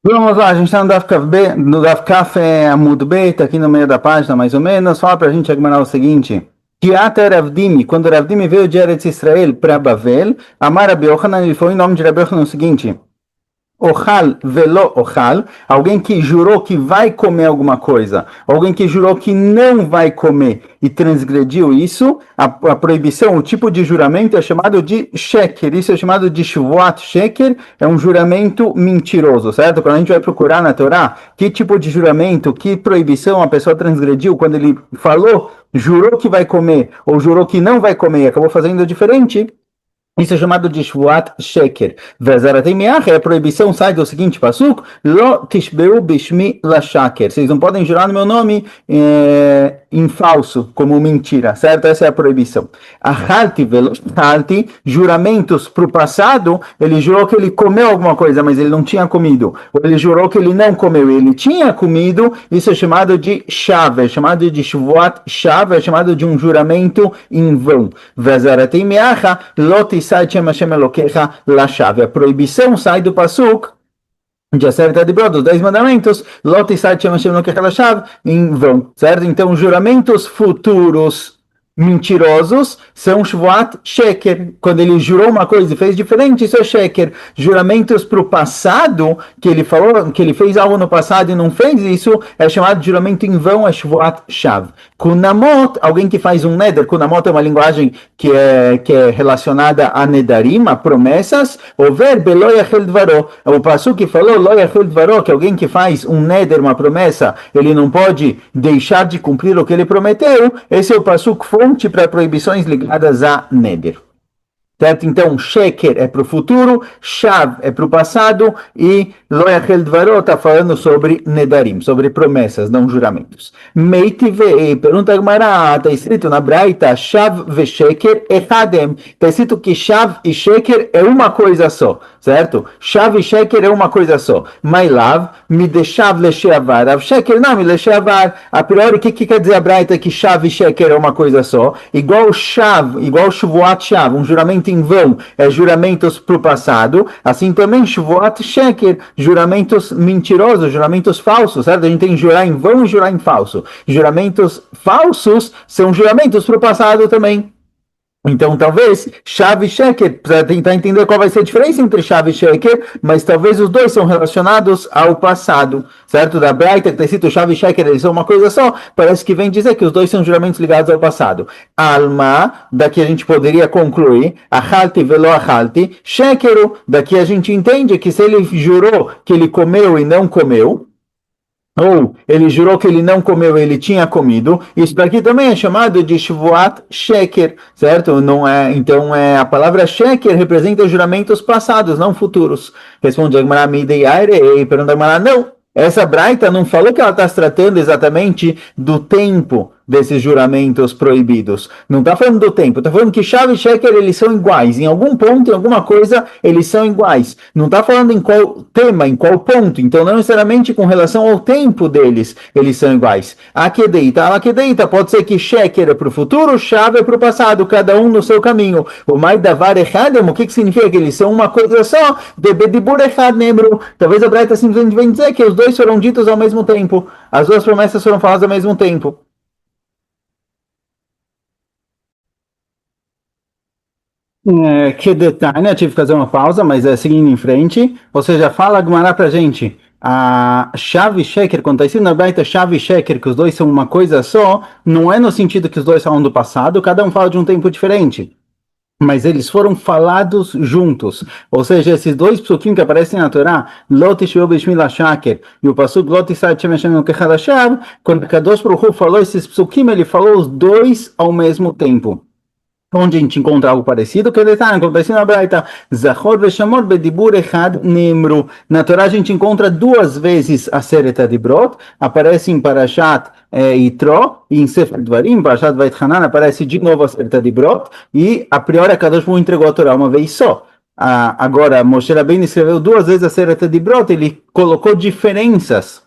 Vamos lá, a gente está no Daf Kaf B, no Daf Kaf Amud B, tá aqui no meio da página mais ou menos. Fala para a gente o seguinte: que ata Ravdimi, quando Ravdimi veio de Eretz Israel para Bavel, Amar Rabi Yochanan, ele falou em nome de Rabi Yochanan o seguinte: Ochal velo ochal, alguém que jurou que vai comer alguma coisa, alguém que jurou que não vai comer e transgrediu isso, a proibição, o tipo de juramento é chamado de sheker, isso é chamado de shvuat sheker, é um juramento mentiroso, certo? Quando a gente vai procurar na Torá, que tipo de juramento, que proibição a pessoa transgrediu quando ele falou, jurou que vai comer ou jurou que não vai comer e acabou fazendo diferente. Isso é chamado de Shvuat Sheker. Vezarateimiach, a proibição sai do seguinte pasuk: Lo tishbeu bishmi la shaker. Vocês não podem jurar no meu nome em falso, como mentira, certo? Essa é a proibição. Achalti velochalti, juramentos para o passado, ele jurou que ele comeu alguma coisa, mas ele não tinha comido. Ou ele jurou que ele não comeu, ele tinha comido. Isso é chamado de shav, é chamado de Shvuat shav, é chamado de um juramento em vão. Vezarateimiach, lo a proibição sai do pasuk de Aseret Adibrot, dos 10 mandamentos, em vão, certo? Então, juramentos futuros mentirosos são Shvuat Sheker. Quando ele jurou uma coisa e fez diferente, isso é Sheker. Juramentos para o passado, que ele falou, que ele fez algo no passado e não fez isso, é chamado de juramento em vão, é Shvuat Shav. Kunamot, alguém que faz um neder, Kunamot é uma linguagem que é relacionada a nedarim, a promessas, o verbo lo yachel dvaro, o pasuk que falou lo yachel dvaro, que alguém que faz um neder, uma promessa, ele não pode deixar de cumprir o que ele prometeu, esse é o pasuk fonte para proibições ligadas a neder. Certo? Então, sheker é para o futuro, shav é para o passado e lo yachel dvaro está falando sobre nedarim, sobre promessas, não juramentos. Meitive, pergunta Gemara, está escrito na Braita, shav ve sheker echadem, está escrito que shav e sheker é uma coisa só, certo? Shav e sheker é uma coisa só. Mailav, me deixav lesheavar, av sheker não me lesheavar. A priori, o que quer dizer a Braita que shav e sheker é uma coisa só? Igual shav, igual shvuat shav, um juramento em vão, é juramentos para o passado, assim também Shvuat Sheker, juramentos mentirosos, juramentos falsos, certo? A gente tem jurar em vão e jurar em falso. Juramentos falsos são juramentos para o passado também. Então, talvez, chave e sheker, para tentar entender qual vai ser a diferença entre chave e sheker, mas talvez os dois são relacionados ao passado, certo? Da Braita, que está escrito chave e sheker, eles são uma coisa só, parece que vem dizer que os dois são juramentos ligados ao passado. Alma, daqui a gente poderia concluir, achalti velo achalti, shekeru, daqui a gente entende que se ele jurou que ele comeu e não comeu, ou ele jurou que ele não comeu, ele tinha comido. Isso daqui também é chamado de Shvuat Sheker, certo? Não é, então a palavra Sheker representa juramentos passados, não futuros. Responde a Gemara Midei e pergunta a Gemara, não. Essa Braita não falou que ela está se tratando exatamente do tempo desses juramentos proibidos. Não está falando do tempo, está falando que chave e sheker eles são iguais. Em algum ponto, em alguma coisa, eles são iguais. Não está falando em qual tema, em qual ponto. Então, não necessariamente com relação ao tempo deles, eles são iguais. Akedeita, pode ser que sheker é para o futuro, chave é para o passado, cada um no seu caminho. O maidavar echadem, o que significa que eles são uma coisa só? Debedibur echad nemru. Talvez a Braita simplesmente vem dizer que os dois foram ditos ao mesmo tempo. As duas promessas foram faladas ao mesmo tempo. Que detalhe, né? Tive que fazer uma pausa, mas seguindo em frente. Ou seja, fala Gumará pra gente. A chave sheker, quando está escrito na Braita chave sheker, que os dois são uma coisa só, não é no sentido que os dois falam do passado, cada um fala de um tempo diferente. Mas eles foram falados juntos. Ou seja, esses dois psukim que aparecem na Torá, Lot Ishveu Bishmi Lashaker, e o pasuk Lot Isad Shem Hashem Elokecha Lashav, quando Kadosh Baruch Hu falou esses psukim, ele falou os dois ao mesmo tempo. Onde a gente encontra algo parecido, que detalhe, acontece na Braita, Zachor veshamor bedibur echad nemru. Na Torá a gente encontra duas vezes a Aseret Adibrot, aparece em Parashat Yitro, e em Sefer Dvarim, Parashat Vaitchanan, aparece de novo a Aseret Adibrot, e a priori a Kadosh Baruch Hu entregou a Torá uma vez só. Agora, Moshe Rabbeinu escreveu duas vezes a Aseret Adibrot, ele colocou diferenças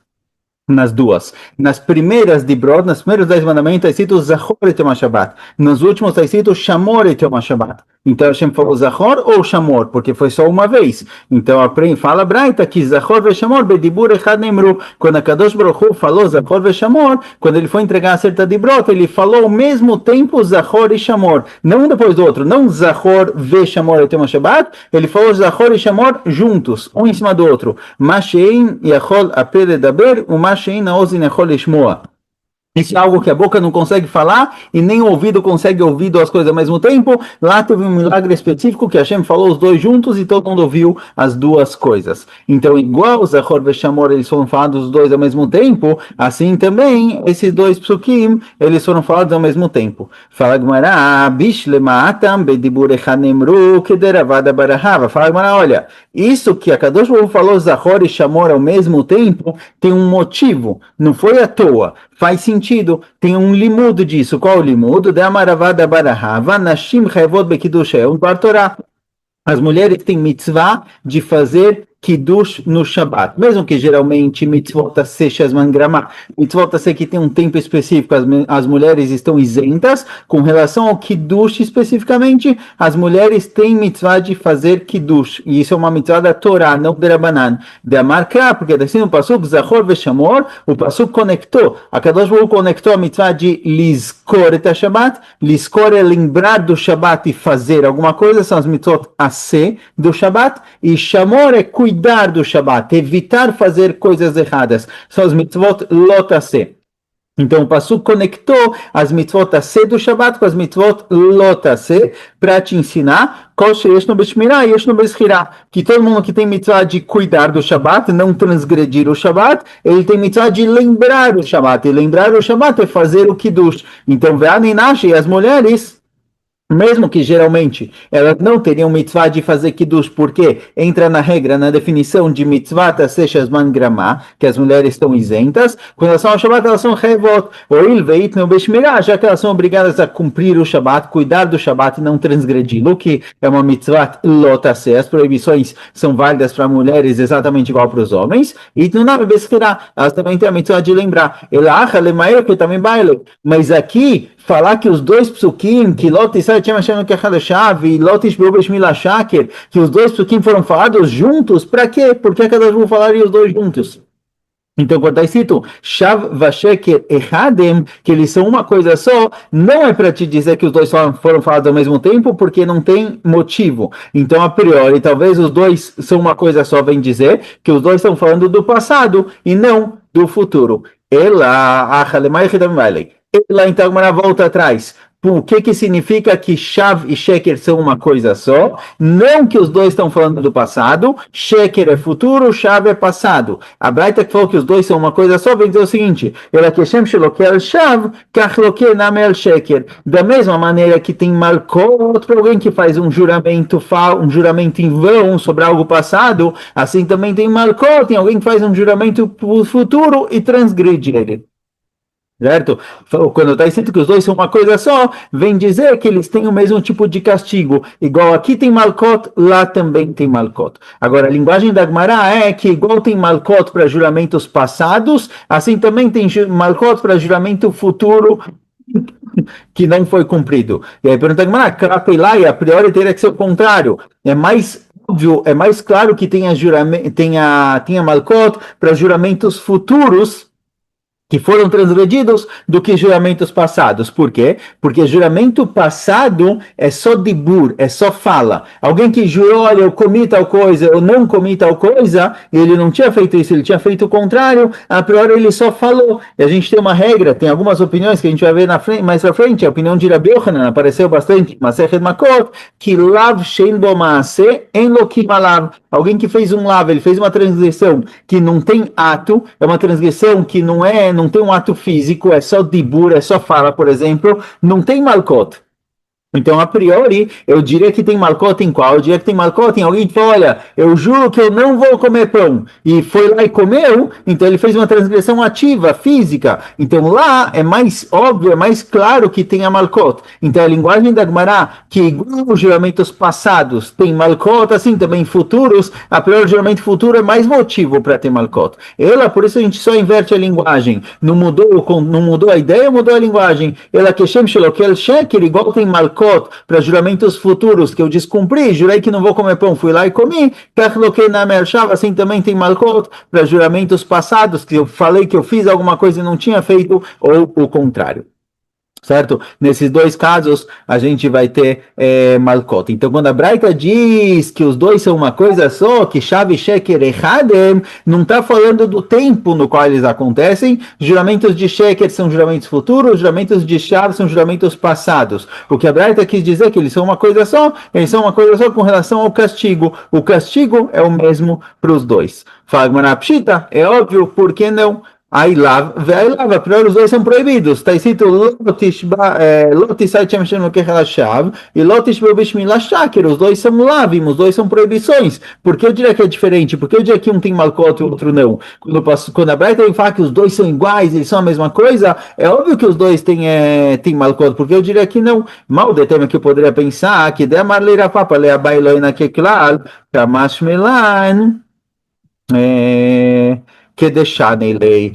nas duas. Nas primeiras de Brod, nas primeiros 10 mandamentos, está escrito Zachor et Yom HaShabbat. Nos últimos está escrito Shamor et Yom HaShabbat. Então Hashem falou Zachor ou Shamor, porque foi só uma vez. Então fala Braita que Zachor ve Shamor bedibur echad nemru. Quando a Kadosh Baruch Hu falou Zachor ve Shamor, quando ele foi entregar a certa de brota, ele falou ao mesmo tempo Zachor e Shamor, não um depois do outro, não Zachor ve Shamor e Tema Shabbat, ele falou Zachor e Shamor juntos, um em cima do outro. Mashein yachol ape ledaber, o mashein naozin yachol lishmoa. Isso é algo que a boca não consegue falar e nem o ouvido consegue ouvir duas coisas ao mesmo tempo. Lá teve um milagre específico que Hashem falou os dois juntos e todo mundo ouviu as duas coisas. Então, igual Zachor e Shamor, eles foram falados os dois ao mesmo tempo, assim também esses dois psukim, eles foram falados ao mesmo tempo. Fala Gemara, Bishlematam bedibur echad nemru kederavada barahava. Fala Gemara, olha, isso que a Kadosh Baruch Hu falou Zachor e Shamor ao mesmo tempo tem um motivo, não foi à toa. Faz sentido, tem um limudo disso. Qual o limudo? De Amaravada Barahava, Nashim Chayvot Bekidush, é um Torá. As mulheres têm mitzvah de fazer Kiddush no Shabbat, mesmo que geralmente mitzvot se shazman gramá, mitzvot se que tem um tempo específico, as mulheres estão isentas, com relação ao Kiddush especificamente, as mulheres têm mitzvah de fazer Kiddush, e isso é uma mitzvah da Torá, não da Rabanan, de Amarka, porque assim no Pasuk, Zachor Veshamor, o Pasuk conectou, a Kadosh Baruch Hu conectou a mitzvah de Lizkor et Shabbat, Lizkor é lembrar do Shabbat e fazer alguma coisa, são as mitzvot Ase do Shabbat, e Shamor é cuidar do Shabbat, evitar fazer coisas erradas. São as mitzvot lotase. Então o Pasuk conectou as mitzvot ase do Shabbat com as mitzvot lotase para te ensinar que todo mundo que tem mitzvah de cuidar do Shabbat, não transgredir o Shabbat, ele tem mitzvah de lembrar o Shabbat. E lembrar o Shabbat é fazer o Kiddush. Então, e as mulheres, mesmo que geralmente elas não teriam mitzvah de fazer kiddush, porque entra na regra, na definição de mitzvah tasechas man gramá, que as mulheres estão isentas, com relação ao Shabbat elas são revot, ou ilveit no beshmirá, já que elas são obrigadas a cumprir o Shabbat, cuidar do Shabbat e não transgredi-lo, que é uma mitzvah lotase, as proibições são válidas para mulheres exatamente igual para os homens, e no nome beskirá, elas também têm a mitzvah de lembrar, elacha lemaer que também baile, mas aqui falar que os dois psukim, que Lot Israel tinha achado que a chave e Lot Shaker, que os dois psukim foram falados juntos, para quê? Por que cada um falaria os dois juntos? Então, quando está escrito Shav Vasheker Echadem, que eles são uma coisa só, não é para te dizer que os dois foram falados ao mesmo tempo, porque não tem motivo. Então, a priori, talvez os dois são uma coisa só, vem dizer que os dois estão falando do passado e não do futuro. Ela, Ela então agora volta atrás. O que significa que Shav e Sheker são uma coisa só? Não que os dois estão falando do passado, Sheker é futuro, Shav é passado. A Braita que falou que os dois são uma coisa só, vem dizer o seguinte, ela que Shem Shelokel Shav, Kachlokel Namel Sheker. Da mesma maneira que tem Malkot para alguém que faz um juramento em vão sobre algo passado, assim também tem Malkot, tem alguém que faz um juramento futuro e transgride ele. Certo? Quando está escrito que os dois são uma coisa só, vem dizer que eles têm o mesmo tipo de castigo. Igual aqui tem Malkot, lá também tem Malkot. Agora, a linguagem da Gemara é que igual tem Malkot para juramentos passados, assim também tem Malkot para juramento futuro que não foi cumprido. E aí pergunta a Gemara, Krapelai, a priori teria que ser o contrário. É mais óbvio, é mais claro que tenha Malkot para juramentos futuros que foram transgredidos do que juramentos passados. Por quê? Porque juramento passado é só dibur, é só fala. Alguém que jurou, olha, eu comi tal coisa, eu não comi tal coisa, e ele não tinha feito isso, ele tinha feito o contrário, a priori ele só falou. E a gente tem uma regra, tem algumas opiniões que a gente vai ver mais pra frente, a opinião de Rabi Yochanan apareceu bastante, Masechet Makot, que lav shein bo maaseh en lo ki malav. Alguém que fez um lav, ele fez uma transgressão que não tem ato, é uma transgressão que não tem um ato físico, é só dibur, é só fala, por exemplo, não tem malkot. Então, a priori, eu diria que tem malkot em qual? Eu diria que tem malkot em alguém que fala, olha, eu juro que eu não vou comer pão. E foi lá e comeu, então ele fez uma transgressão ativa, física. Então, lá é mais óbvio, é mais claro que tem a malkot. Então, a linguagem da Gemara, que igual os juramentos passados tem malkot, assim também futuros, a priori o juramento futuro é mais motivo para ter malkot. Ela, por isso a gente só inverte a linguagem. Não mudou a ideia, mudou a linguagem. Ela que Shem Shelokel Sheker, igual tem malkot malkot, para juramentos futuros que eu descumpri, jurei que não vou comer pão, fui lá e comi, assim também tem malkot, para juramentos passados, que eu falei que eu fiz alguma coisa e não tinha feito, ou o contrário. Certo? Nesses dois casos, a gente vai ter malkot. Então, quando a Braita diz que os dois são uma coisa só, que chave sheker echadem, não está falando do tempo no qual eles acontecem. Juramentos de sheker são juramentos futuros, juramentos de chave são juramentos passados. O que a Braita quis dizer é que eles são uma coisa só, eles são uma coisa só com relação ao castigo. O castigo é o mesmo para os dois. Fagmana pshita, é óbvio, por que não? Aí lava, primeiro os dois são proibidos. Está escrito Lotisai Chemshem Lokechalachav e Lotishba Bishmila Shaker. Os dois são lavim, os dois são proibições. Por que eu diria que é diferente? Porque eu diria que um tem malcot e o outro não. Quando a Braita fala que os dois são iguais, eles são a mesma coisa, é óbvio que os dois têm malcot, porque eu diria que não. Mal de tema que eu poderia pensar que de Marleira Papa Lea Bailoina Keklal, Kamashmelan. Que deixar na lei.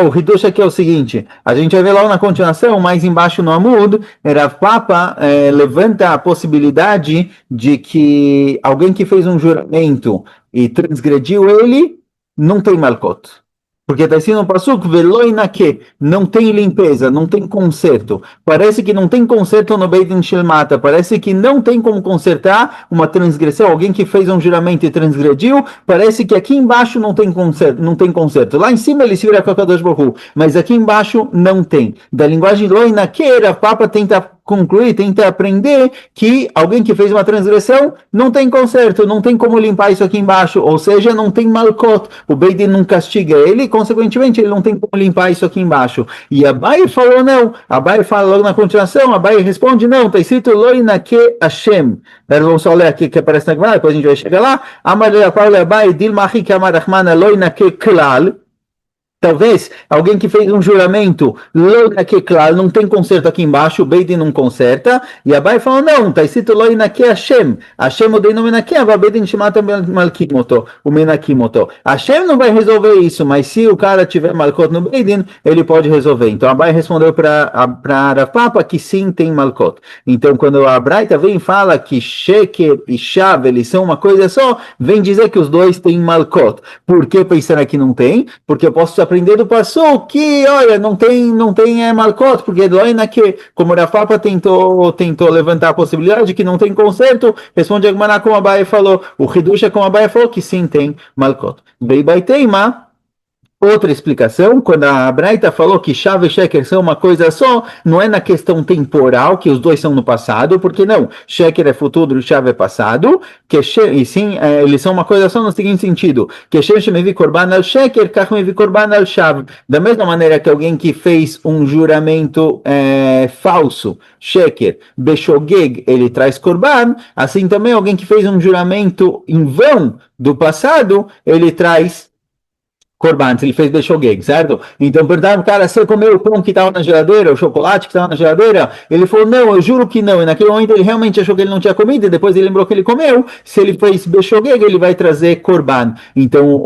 O Hidush aqui é o seguinte, a gente vai ver lá na continuação, mais embaixo no Amud, Rav Papa levanta a possibilidade de que alguém que fez um juramento e transgrediu ele, não tem malcot. Porque está assim no Pasuk, veloinake, não tem limpeza, não tem conserto. Parece que não tem conserto no Beit Din Shilmata, parece que não tem como consertar uma transgressão. Alguém que fez um juramento e transgrediu, parece que aqui embaixo não tem conserto. Não tem conserto. Lá em cima ele se vira com a Kadosh Baruch Hu, mas aqui embaixo não tem. Da linguagem loinake, a Papa tenta concluir, tenta aprender que alguém que fez uma transgressão não tem conserto, não tem como limpar isso aqui embaixo, ou seja, não tem malcot, o Beit Din não castiga ele, consequentemente ele não tem como limpar isso aqui embaixo. E Abai falou não, Abai fala logo na continuação, Abai responde não, está escrito Loinake Hashem. Vamos só ler aqui que aparece na Gemara, depois a gente vai chegar lá. Amalei Paulo Abai Dilmachi Kamarachmana Loinake Klal. Talvez alguém que fez um juramento, claro, não tem conserto aqui embaixo, o Beidin não conserta, e a Bai falou, não, está escrito Loinake Hashem, Hashem o deino Menake, a Beidin chamata Malkimoto, o Menakimoto. Hashem não vai resolver isso, mas se o cara tiver Malkot no Beidin, ele pode resolver. Então a Bai respondeu para a Papa que sim tem Malkot. Então quando a Braita vem e fala que Sheker e Shav, eles são uma coisa só, vem dizer que os dois têm Malkot. Por que pensando que não tem? Porque eu posso aprender do Passou que, olha, não tem malcot, porque que, como a Papa tentou levantar a possibilidade que não tem conserto, responde a Gemara como a Baia falou, o Hidush como a Baia falou que sim tem malcot. Vei Baiteima. Outra explicação, quando a Braita falou que chave e sheker são uma coisa só, não é na questão temporal, que os dois são no passado, porque não, sheker é futuro e chave é passado, e sim, eles são uma coisa só no seguinte sentido, que shem mevi korban al sheker, kach mevi korban al chave. Da mesma maneira que alguém que fez um juramento falso, sheker, beshogeg, ele traz korban, assim também alguém que fez um juramento em vão do passado, ele traz Corban, se ele fez Beshogeg, certo? Então perguntaram, cara, você comeu o pão que estava na geladeira, o chocolate que estava na geladeira? Ele falou, não, eu juro que não. E naquele momento ele realmente achou que ele não tinha comido, e depois ele lembrou que ele comeu. Se ele fez Beshogeg, ele vai trazer Corban. Então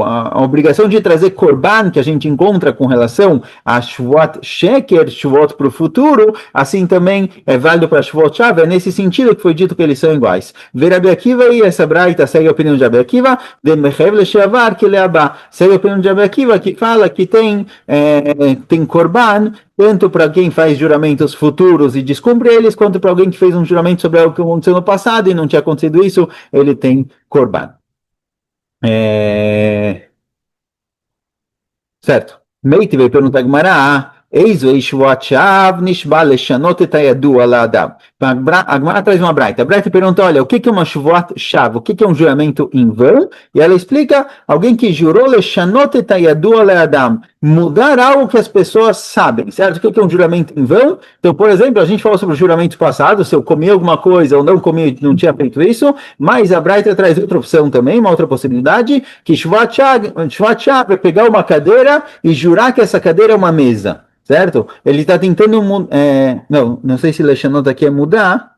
a obrigação de trazer Corban, que a gente encontra com relação a Shvuot Sheker, Shvuot para o futuro, assim também é válido para Shvuot Shav, é nesse sentido que foi dito que eles são iguais. Ver Rabi Akiva e essa Braita segue a opinião de Rabi Akiva, de Mechev Leshavar, que Leabá. Segue a opinião de Rabi Akiva, que fala que tem Corban, tanto para quem faz juramentos futuros e descumpre eles, quanto para alguém que fez um juramento sobre algo que aconteceu no passado e não tinha acontecido isso, ele tem Corban. Certo. Meite veio perguntar a Gemara, eis o Shvuot Shav nishba leshanot et hayadua la'adam. A Gemara traz uma Braita. A Braita pergunta, olha, o que é uma Shvuot Shav? O que é um juramento em vão? E ela explica, alguém que jurou leshanot et hayadua la'adam, mudar algo que as pessoas sabem, certo? O que é um juramento em vão? Então, por exemplo, a gente falou sobre o juramento passado, se eu comi alguma coisa ou não comi, não tinha feito isso, mas a Braita traz outra opção também, uma outra possibilidade, que Shvuot Shav é pegar uma cadeira e jurar que essa cadeira é uma mesa. Certo? Ele está tentando não sei se Leshanot aqui é mudar.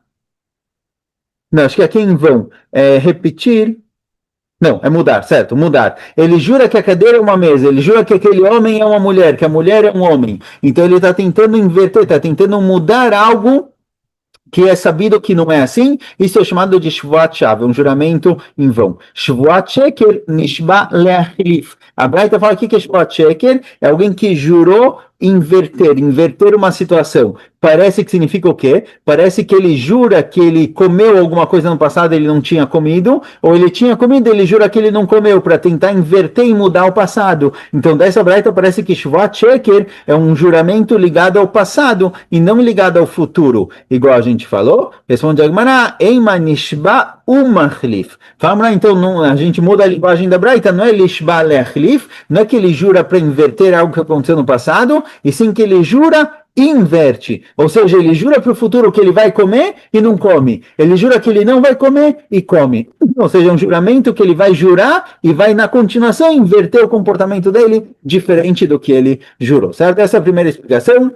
Não, acho que aqui é em vão. Repetir. Não, é mudar, certo? Mudar. Ele jura que a cadeira é uma mesa, ele jura que aquele homem é uma mulher, que a mulher é um homem. Então ele está tentando inverter, está tentando mudar algo que é sabido que não é assim, isso é chamado de Shvuat Shav, um juramento em vão. Shvuat Sheker Nishba Leachlif. A Braita fala aqui que Shvuat Sheker é alguém que jurou inverter uma situação. Parece que significa o quê? Parece que ele jura que ele comeu alguma coisa no passado e ele não tinha comido, ou ele tinha comido e ele jura que ele não comeu, para tentar inverter e mudar o passado. Então, dessa Braita parece que Shvuat Sheker é um juramento ligado ao passado e não ligado ao futuro. Igual a gente falou, responde a Gemara, Eima Nishba Umachlif. Vamos lá, então, não, a gente muda a linguagem da Braita, não é Lishba Lechlif, não é que ele jura para inverter algo que aconteceu no passado, e sim que ele jura inverte, ou seja, ele jura para o futuro que ele vai comer e não come, ele jura que ele não vai comer e come, ou seja, é um juramento que ele vai jurar e vai na continuação inverter o comportamento dele diferente do que ele jurou, certo? Essa é a primeira explicação.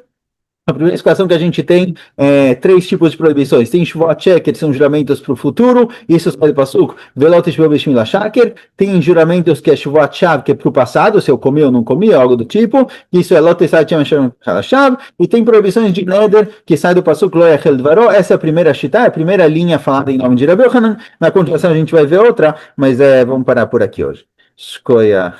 A primeira explicação que a gente tem é três tipos de proibições. Tem Shvuat Sheker, que são juramentos para o futuro, isso sai do Pasuk, Velot Yishbeu B'Shmil HaShaker. Tem juramentos que é Shvuat Shav, que é para o passado, se eu comi ou não comi, algo do tipo. Isso é Lot Esai Shem Hashem HaShav. E tem proibições de Neder, que sai do Pasuk Lo Yachel Dvaro. Essa é a primeira shita, a primeira linha falada em nome de Rabbi Yochanan. Na continuação a gente vai ver outra, mas vamos parar por aqui hoje. Shkoyach.